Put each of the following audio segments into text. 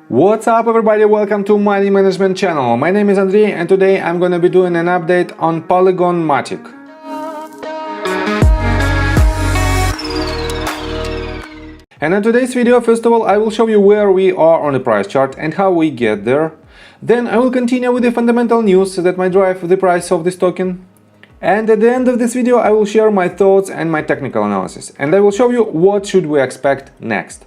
What's up everybody, welcome to Money Management channel. My name is Andrei and today I'm gonna be doing an update on Polygon Matic. And in today's video, first of all, I will show you where we are on the price chart and how we get there. Then I will continue with the fundamental news that might drive the price of this token. And at the end of this video, I will share my thoughts and my technical analysis. And I will show you what should we expect next.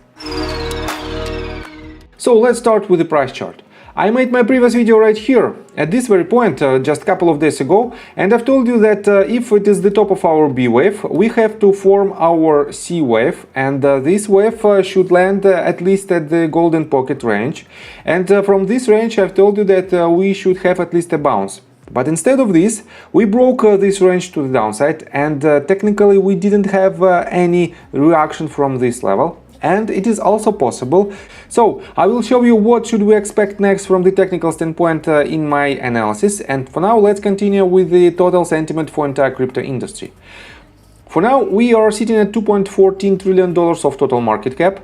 So let's start with the price chart. I made my previous video right here, at this very point, just a couple of days ago, and I've told you that if it is the top of our B wave, we have to form our C wave, and this wave should land at least at the golden pocket range. And from this range, I've told you that we should have at least a bounce. But instead of this, we broke this range to the downside, and technically we didn't have any reaction from this level. And it is also possible. So I will show you what should we expect next from the technical standpoint in my analysis. And for now, let's continue with the total sentiment for entire crypto industry. For now, we are sitting at $2.14 trillion of total market cap,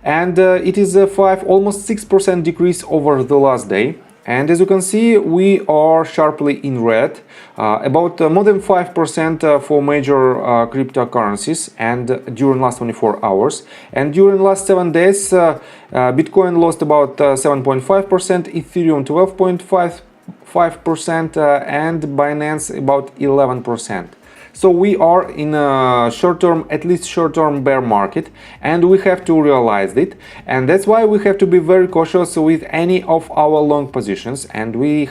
and it is a almost 6% decrease over the last day. And as you can see, we are sharply in red, about more than 5% for major cryptocurrencies and during last 24 hours. And during last 7 days, Bitcoin lost about 7.5%, Ethereum 12.5%, and Binance about 11%. So we are in a short-term, at least short-term bear market, and we have to realize it. And that's why we have to be very cautious with any of our long positions, and we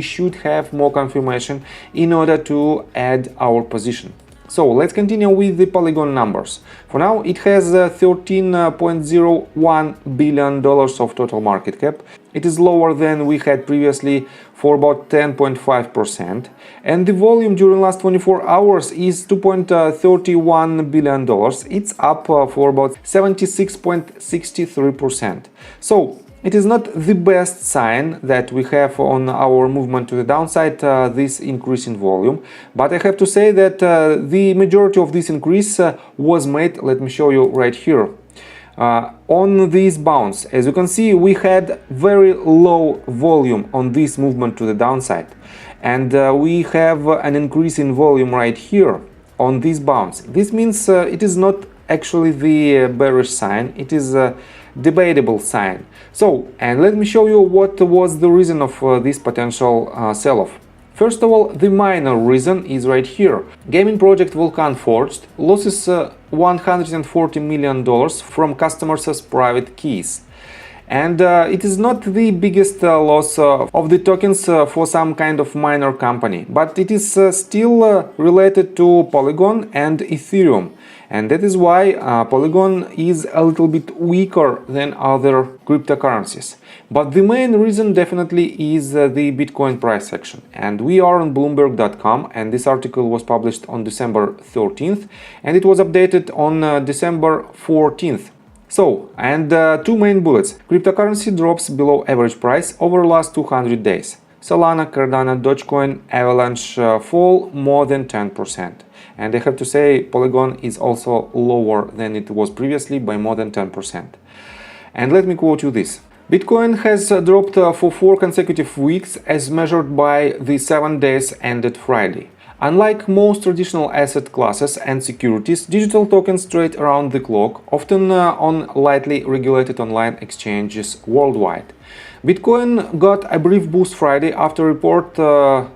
should have more confirmation in order to add our position. So let's continue with the Polygon numbers. For now, it has $13.01 billion of total market cap. It is lower than we had previously for about 10.5%. And the volume during last 24 hours is $2.31 billion. It's up for about 76.63%. So it is not the best sign that we have on our movement to the downside, this increase in volume. But I have to say that the majority of this increase was made, let me show you right here, on this bounce. As you can see, we had very low volume on this movement to the downside. And we have an increase in volume right here on this bounce. This means it is not actually the bearish sign, it is a debatable sign. So, and let me show you what was the reason of this potential sell-off. First of all, the minor reason is right here. Gaming project Vulcan Forged loses $140 million from customers' private keys. And it is not the biggest loss of the tokens for some kind of minor company, but it is still related to Polygon and Ethereum. And that is why Polygon is a little bit weaker than other cryptocurrencies. But the main reason definitely is the Bitcoin price action. And we are on Bloomberg.com, and this article was published on December 13th, and it was updated on December 14th. So, and two main bullets. Cryptocurrency drops below average price over last 200 days. Solana, Cardano, Dogecoin, Avalanche fall more than 10%. And I have to say, Polygon is also lower than it was previously by more than 10%. And let me quote you this. Bitcoin has dropped for 4 consecutive weeks as measured by the 7 days ended Friday. Unlike most traditional asset classes and securities, digital tokens trade around the clock, often on lightly regulated online exchanges worldwide. Bitcoin got a brief boost Friday after a report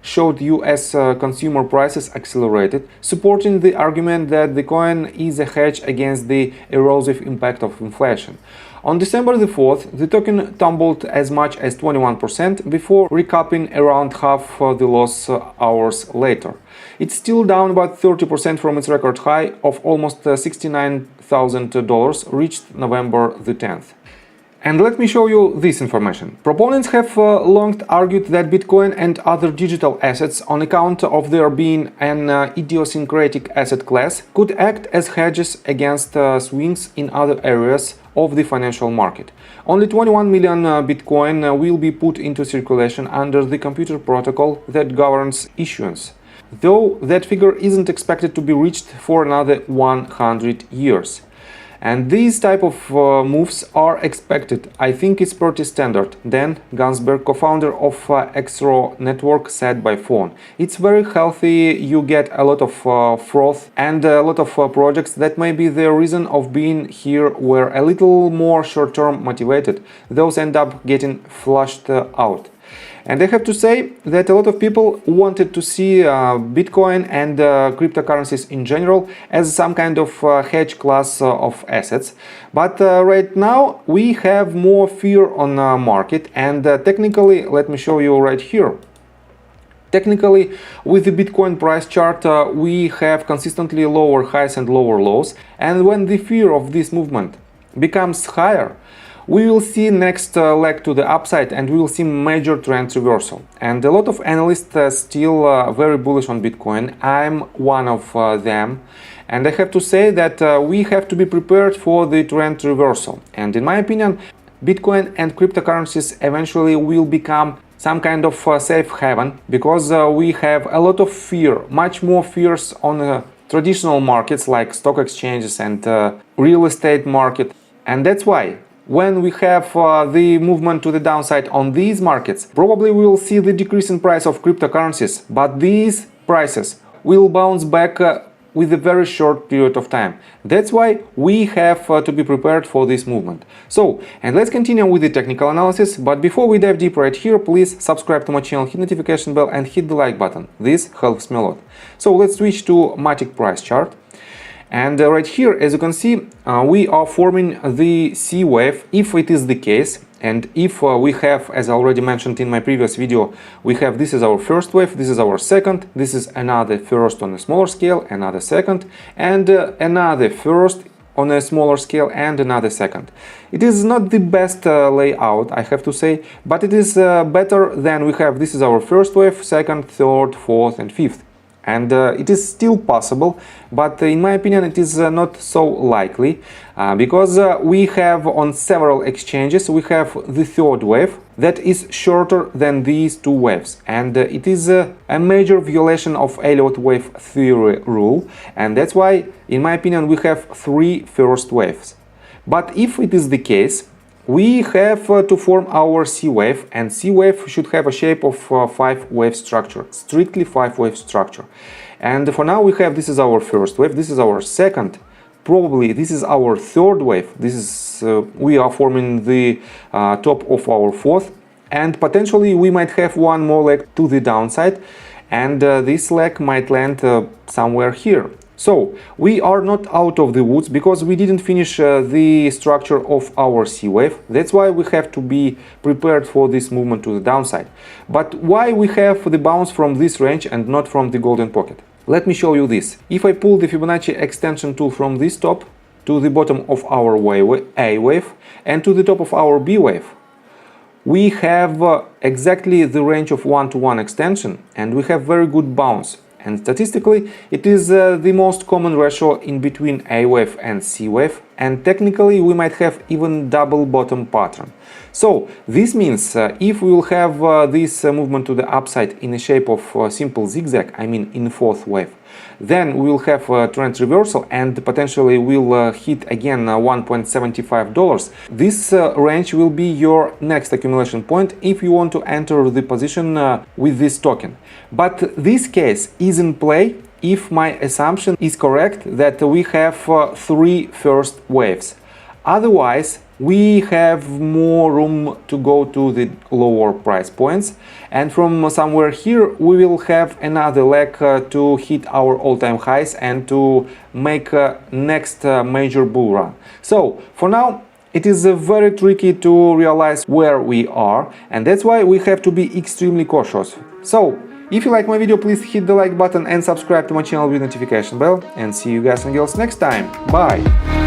showed US consumer prices accelerated, supporting the argument that the coin is a hedge against the erosive impact of inflation. On December the 4th, the token tumbled as much as 21% before recapping around half the loss hours later. It's still down about 30% from its record high of almost $69,000 reached November the 10th. And let me show you this information. Proponents have long argued that Bitcoin and other digital assets, on account of their being an idiosyncratic asset class, could act as hedges against swings in other areas of the financial market. Only 21 million Bitcoin will be put into circulation under the computer protocol that governs issuance, though that figure isn't expected to be reached for another 100 years. And these type of moves are expected. I think it's pretty standard. Dan Gansberg, co-founder of XRO Network, said by phone. It's very healthy, you get a lot of froth and a lot of projects that maybe the reason of being here were a little more short-term motivated. Those end up getting flushed out. And I have to say that a lot of people wanted to see Bitcoin and cryptocurrencies in general as some kind of hedge class of assets. But right now we have more fear on the market, and technically, let me show you right here. Technically, with the Bitcoin price chart, we have consistently lower highs and lower lows, and when the fear of this movement becomes higher, we will see next leg to the upside, and we will see major trend reversal. And a lot of analysts still very bullish on Bitcoin. I'm one of them, and I have to say that we have to be prepared for the trend reversal. And in my opinion, Bitcoin and cryptocurrencies eventually will become some kind of safe haven, because we have a lot of fear, much more fears on traditional markets like stock exchanges and real estate market. And that's why when we have the movement to the downside on these markets, probably we will see the decrease in price of cryptocurrencies, but these prices will bounce back with a very short period of time. That's why we have to be prepared for this movement. So, and let's continue with the technical analysis, but before we dive deep right here, please subscribe to my channel, hit notification bell and hit the like button. This helps me a lot. So let's switch to Matic price chart. And right here, as you can see, we are forming the C wave, if it is the case. And if we have, as I already mentioned in my previous video, we have this is our first wave, this is our second, this is another first on a smaller scale, another second, and another first on a smaller scale, and another second. It is not the best layout, I have to say, but it is better than we have. This is our first wave, second, third, fourth, and fifth. And it is still possible, but in my opinion it is not so likely, because we have on several exchanges we have the third wave that is shorter than these two waves, and it is a major violation of Elliott wave theory rule, and that's why in my opinion we have three first waves. But if it is the case, we have to form our C wave, and C wave should have a shape of 5-wave structure, strictly 5-wave structure. And for now we have, this is our first wave, this is our second, probably this is our third wave, this is we are forming the top of our fourth, and potentially we might have one more leg to the downside, and this leg might land somewhere here. So we are not out of the woods, because we didn't finish the structure of our C wave. That's why we have to be prepared for this movement to the downside. But why we have the bounce from this range and not from the golden pocket? Let me show you this. If I pull the Fibonacci extension tool from this top to the bottom of our A wave and to the top of our B wave, we have exactly the range of 1-to-1 extension, and we have very good bounce. And statistically, it is the most common ratio in between A wave and C wave, and technically we might have even double bottom pattern. So this means if we will have this movement to the upside in the shape of simple zigzag, I mean in fourth wave, then we will have a trend reversal and potentially will hit again $1.75. This range will be your next accumulation point if you want to enter the position with this token. But this case is in play if my assumption is correct that we have three first waves. Otherwise, we have more room to go to the lower price points, and from somewhere here we will have another leg to hit our all-time highs and to make next major bull run. So for now it is very tricky to realize where we are, and that's why we have to be extremely cautious. So if you like my video, please hit the like button and subscribe to my channel with notification bell, and see you guys and girls next time. Bye!